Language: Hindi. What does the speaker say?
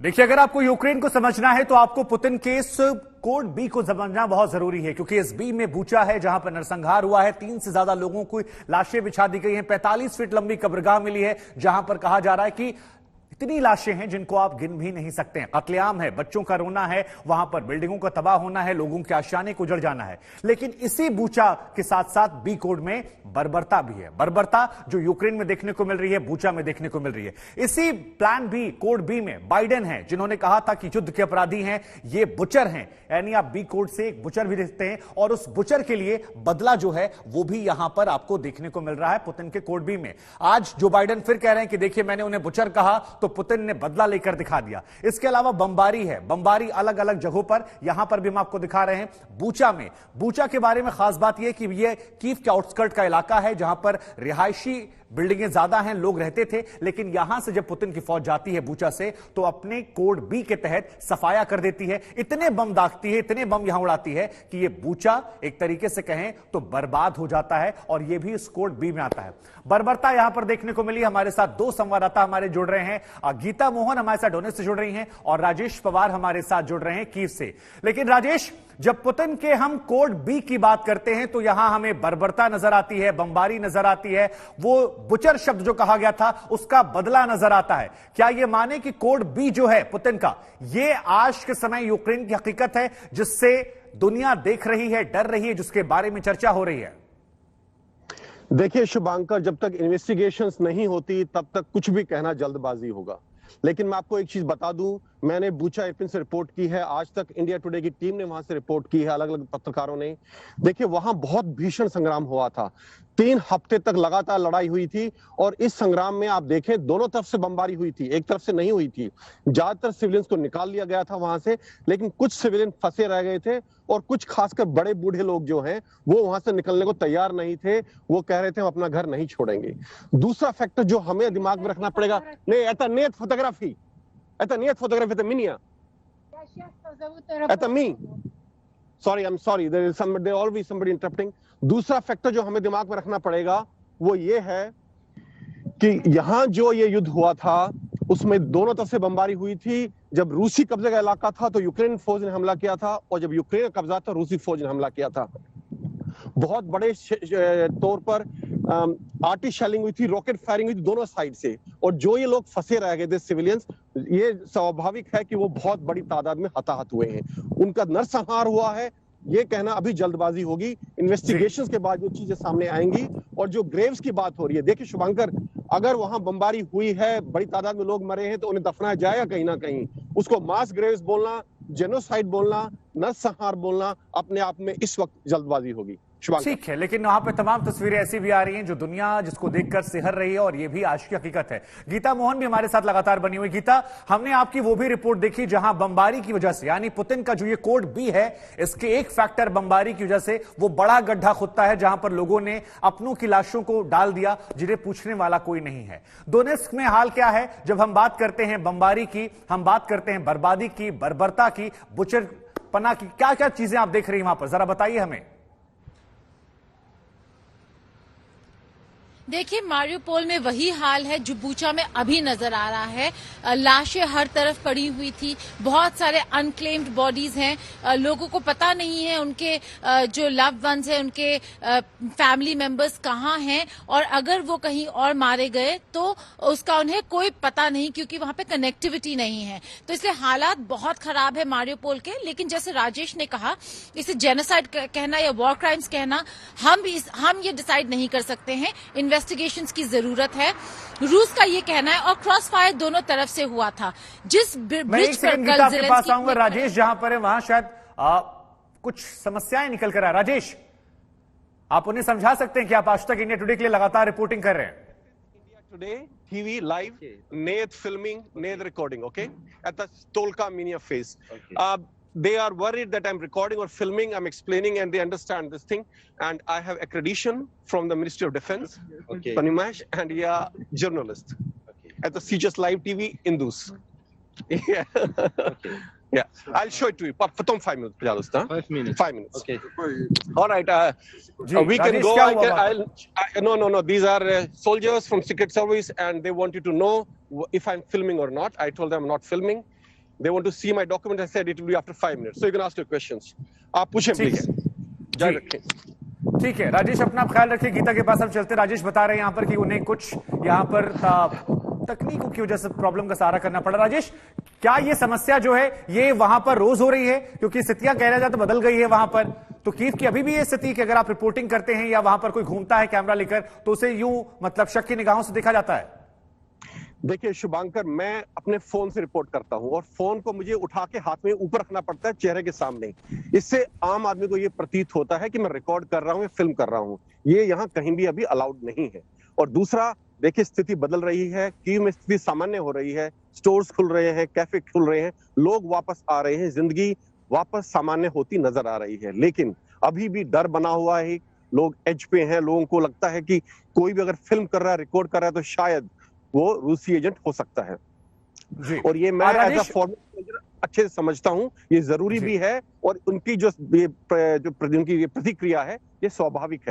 देखिए, अगर आपको यूक्रेन को समझना है तो आपको पुतिन के इस कोड बी को समझना बहुत जरूरी है, क्योंकि इस बी में बूचा है जहां पर नरसंहार हुआ है। 3 से ज्यादा लोगों को लाशें बिछा दी गई हैं। 45 फीट लंबी कब्रगाह मिली है जहां पर कहा जा रहा है कि इतनी लाशें हैं जिनको आप गिन भी नहीं सकते हैं। कत्लेआम है, बच्चों का रोना है, वहां पर बिल्डिंगों का तबाह होना है, लोगों के आशियाने को उजड़ जाना है। लेकिन इसी बूचा के साथ साथ बी कोड में बर्बरता भी है। बर्बरता जो यूक्रेन में देखने को मिल रही है, बूचा में देखने को मिल रही है। इसी प्लान बी, कोड बी में बाइडेन है जिन्होंने कहा था कि युद्ध के अपराधी हैं ये बुचर हैं, यानी आप बी कोड से एक बुचर भी देखते हैं और उस बुचर के लिए बदला जो है वो भी यहां पर आपको देखने को मिल रहा है पुतिन के कोड बी में। आज जो बाइडेन फिर कह रहे हैं कि देखिए मैंने उन्हें बुचर कहा तो पुतिन ने बदला लेकर दिखा दिया। इसके अलावा बमबारी है, बमबारी अलग अलग जगहों पर, यहां पर भी हम आपको दिखा रहे हैं। बूचा में, बूचा के बारे में खास बात यह कि यह कीव के आउटस्कर्ट का इलाका है जहां पर रिहायशी बिल्डिंगें ज्यादा हैं, लोग रहते थे। लेकिन यहां से जब पुतिन की फौज जाती है बूचा से तो अपने कोड बी के तहत सफाया कर देती है। इतने बम दागती है, इतने बम यहां उड़ाती है कि यह बूचा एक तरीके से कहें तो बर्बाद हो जाता है और यह भी इस कोड बी में आता है। बर्बरता यहां पर देखने को मिली। हमारे साथ 2 संवाददाता हमारे जुड़ रहे हैं। गीता मोहन हमारे साथ डोनेट से जुड़ रही हैं और राजेश पवार हमारे साथ जुड़ रहे हैं कीव से। लेकिन राजेश, जब पुतिन के हम कोड बी की बात करते हैं तो यहां हमें बर्बरता नजर आती है, बमबारी नजर आती है, वो बुचर शब्द जो कहा गया था उसका बदला नजर आता है। क्या यह माने कि कोड बी जो है पुतिन का, यह आज के समय यूक्रेन की हकीकत है जिससे दुनिया देख रही है, डर रही है, जिसके बारे में चर्चा हो रही है? देखिए शुभांकर, जब तक इन्वेस्टिगेशंस नहीं होती तब तक कुछ भी कहना जल्दबाजी होगा। लेकिन मैं आपको एक चीज बता दूं, मैंने बूचा एयरपिन से रिपोर्ट की है, आज तक इंडिया टुडे की टीम ने वहां से रिपोर्ट की है, अलग अलग पत्रकारों ने। देखिए वहां बहुत भीषण संग्राम हुआ था, 3 हफ्ते तक लगातार लड़ाई हुई थी और इस संग्राम में आप देखें दोनों तरफ से बमबारी हुई थी, एक तरफ से नहीं हुई थी। ज्यादातर सिविलियंस को निकाल लिया गया था वहां से, लेकिन कुछ सिविलियन फंसे रह गए थे और कुछ खासकर बड़े बूढ़े लोग जो हैं वो वहां से निकलने को तैयार नहीं थे। वो कह रहे थे हम अपना घर नहीं छोड़ेंगे। दूसरा फैक्टर जो हमें दिमाग में रखना पड़ेगा, नहीं ऐसा नहीं photography, это нет фотографии, это меня. Это me. Sorry, I'm sorry. There will always be somebody interrupting. दूसरा फैक्टर जो हमें दिमाग में रखना पड़ेगा वो ये है कि यहां जो ये युद्ध हुआ था उसमें दोनों तरफ से बमबारी हुई थी। जब रूसी कब्जे का इलाका था तो यूक्रेन फौज ने हमला किया था और जब यूक्रेन का कब्जा था रूसी फौज ने हमला किया था। बहुत बड़े तौर पर आर्टिलरी शेलिंग हुई थी, रॉकेट फायरिंग हुई थी दोनों साइड से। और जो ये लोग फंसे रह गए थे सिविलियंस, ये स्वाभाविक है कि वो बहुत बड़ी तादाद में हताहत हुए हैं, उनका नरसंहार हुआ है। ये कहना अभी जल्दबाजी होगी, इन्वेस्टिगेशंस के बाद जो चीजें सामने आएंगी। और जो ग्रेव्स की बात हो रही है, देखिए शुभांकर, अगर वहां बमबारी हुई है, बड़ी तादाद में लोग मरे हैं तो उन्हें दफनाया जाएगा कहीं ना कहीं। उसको मास ग्रेव्स बोलना, जेनोसाइड बोलना, नरसंहार बोलना अपने आप में इस वक्त जल्दबाजी होगी। ठीक है, लेकिन वहां पे तमाम तस्वीरें ऐसी भी आ रही हैं जो दुनिया जिसको देखकर सिहर रही है और ये भी आज की हकीकत है। गीता मोहन भी हमारे साथ लगातार बनी हुई। गीता, हमने आपकी वो भी रिपोर्ट देखी जहां बमबारी की वजह से, यानी पुतिन का जो ये कोड बी है, इसके एक फैक्टर बमबारी की वजह से वो बड़ा गड्ढा खुदता है जहां पर लोगों ने अपनों की लाशों को डाल दिया जिन्हें पूछने वाला कोई नहीं है। डोनेट्स्क में हाल क्या है? जब हम बात करते हैं बमबारी की, हम बात करते हैं बर्बादी की, बर्बरता की, बुचरपना की, क्या क्या चीजें आप देख रही हैं वहां पर, जरा बताइए हमें। देखिए, मारियोपोल में वही हाल है जो बूचा में अभी नजर आ रहा है। लाशें हर तरफ पड़ी हुई थी, बहुत सारे अनक्लेम्ड बॉडीज हैं, लोगों को पता नहीं है उनके जो लव्ड वंस हैं, उनके फैमिली मेंबर्स कहाँ हैं, और अगर वो कहीं और मारे गए तो उसका उन्हें कोई पता नहीं, क्योंकि वहां पे कनेक्टिविटी नहीं है। तो इसलिए हालात बहुत खराब है मारियोपोल के। लेकिन जैसे राजेश ने कहा, इसे जेनोसाइड कहना या वॉर क्राइम्स कहना, हम ये डिसाइड नहीं कर सकते हैं, इन्वेस्टिगेशंस की जरूरत है। रूस का ये कहना है, और क्रॉस फायर दोनों तरफ से हुआ था। जिस ब्रिज पर कल आपके पास आऊंगा राजेश, जहां पर है वहां शायद कुछ समस्याएं निकल कर आए। राजेश, आप उन्हें समझा सकते हैं कि आप आज तक इंडिया टुडे के लिए लगातार रिपोर्टिंग कर रहे हैं। इंडिया टुडे टीवी लाइव, नेद फिल्मिंग, नेद recording, okay, at the Stolka Minia phase. They are worried that I'm recording or filming, I'm explaining, and they understand this thing. And I have accreditation from the Ministry of Defense, Panimash, and journalist at the CGS Live TV Indus. Yeah, I'll show it to you. For 5 minutes, 5 minutes. 5 minutes. Okay. All right. We can go. No. These are soldiers from Secret Service, and they want you to know if I'm filming or not. I told them I'm not filming. They want to see my document. I said it will be after 5 minutes. So you can ask your questions. आप पूछें ठीक प्लीज. है। जय जी। रखें. ठीक है राजेश, अपना आप ख्याल रखिए। गीता के पास हम चलते। राजेश बता रहे हैं यहाँ पर कि उन्हें कुछ यहाँ पर तकनीकों की वजह से प्रॉब्लम का सहारा करना पड़ा। राजेश, क्या ये समस्या जो है ये वहां पर रोज हो रही है, क्योंकि स्थितियां कहना जाए तो बदल गई है वहां पर, तो कीव की अभी भी ये स्थिति कि अगर आप रिपोर्टिंग करते हैं या वहां पर कोई घूमता है कैमरा लेकर तो उसे यूं मतलब शक की निगाहों से देखा जाता है? देखिए शुभांकर, मैं अपने फोन से रिपोर्ट करता हूं और फोन को मुझे उठा के हाथ में ऊपर रखना पड़ता है चेहरे के सामने। इससे आम आदमी को यह प्रतीत होता है कि मैं रिकॉर्ड कर रहा हूं या फिल्म कर रहा हूं। ये यहाँ कहीं भी अभी अलाउड नहीं है। और दूसरा, देखिए स्थिति बदल रही है, कीव में स्थिति सामान्य हो रही है, स्टोर्स खुल रहे हैं, कैफे खुल रहे हैं, लोग वापस आ रहे हैं, जिंदगी वापस सामान्य होती नजर आ रही है। लेकिन अभी भी डर बना हुआ है, लोग एज पे हैं, लोगों को लगता है कि कोई भी अगर फिल्म कर रहा है, रिकॉर्ड कर रहा है तो शायद वो रूसी एजेंट हो सकता है। जी। और ये मैं एज अ फॉर्मल अच्छे से समझता हूं, ये जरूरी भी है और उनकी जो प्रतिक्रिया है ये स्वाभाविक है।